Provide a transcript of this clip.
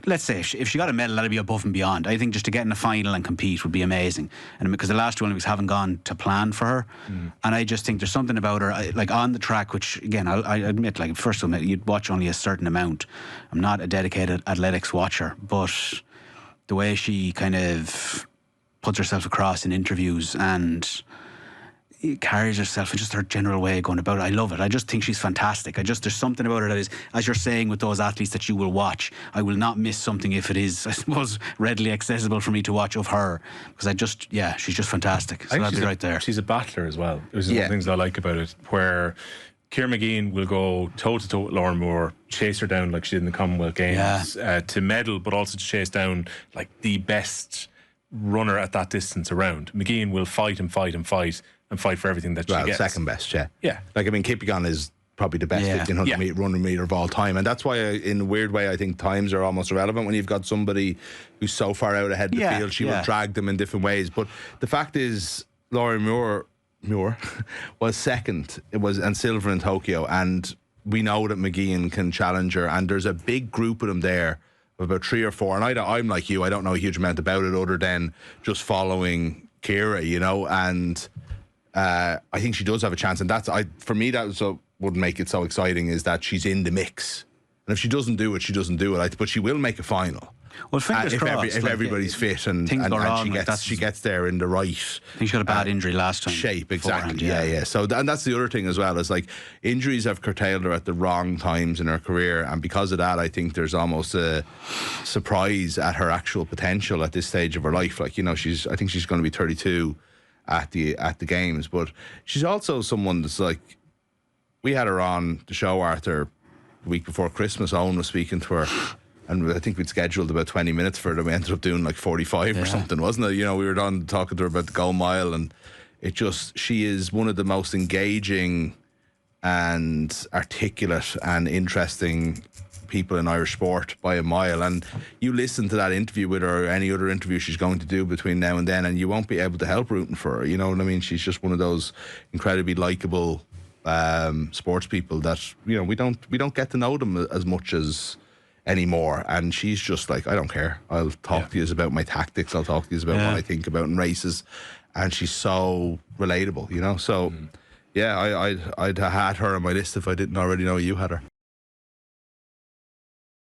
let's say if she got a medal, that'd be above and beyond. I think just to get in the final and compete would be amazing. And because the last two Olympics haven't gone to plan for her, and I just think there's something about her, like on the track, which again I admit, like first of all, you'd watch only a certain amount. I'm not a dedicated athletics watcher, but the way she kind of puts herself across in interviews and carries herself and just her general way of going about it, I love it. I just think she's fantastic. There's something about her that is, as you're saying, with those athletes that you will watch, I will not miss something if it is, I suppose, readily accessible for me to watch of her, because she's just fantastic. So that'd be right there. She's a battler as well. It was one of the things I like about it, where Ciara Mageean will go toe-to-toe with Lauren Moore, chase her down like she did in the Commonwealth Games, to medal, but also to chase down like the best runner at that distance around. Mageean will fight and fight and fight and fight for everything that she gets. Second best, yeah. Like, I mean, Kipyegon is probably the best 1500 runner meter of all time, and that's why, in a weird way, I think times are almost irrelevant when you've got somebody who's so far out ahead of the field. She will drag them in different ways. But the fact is, Lauren Moore was second. And silver in Tokyo, and we know that Mageean can challenge her, and there's a big group of them there, about 3 or 4, and I'm like you, I don't know a huge amount about it other than just following Ciara, and I think she does have a chance, and for me that's what would make it so exciting, is that she's in the mix, and if she doesn't do it, she doesn't do it, but she will make a final. Well, fingers crossed. If everybody's fit and she gets there in the right. I think she got a bad injury last time. Shape, exactly. Yeah. So, and that's the other thing as well. Is like injuries have curtailed her at the wrong times in her career, and because of that, I think there's almost a surprise at her actual potential at this stage of her life. Like, I think she's going to be 32 at the games, but she's also someone that's like, we had her on the show, Arthur, the week before Christmas. Owen was speaking to her. And I think we'd scheduled about 20 minutes for it, and we ended up doing like 45 or something, wasn't it? We were on talking to her about the gold mile, and she is one of the most engaging and articulate and interesting people in Irish sport by a mile. And you listen to that interview with her, or any other interview she's going to do between now and then, and you won't be able to help rooting for her. You know what I mean? She's just one of those incredibly likeable sports people that we don't get to know them as much as anymore, and she's just like, I don't care, I'll talk to you about my tactics, I'll talk to you about what I think about in races, and she's so relatable, so I'd had her on my list if I didn't already know you had her.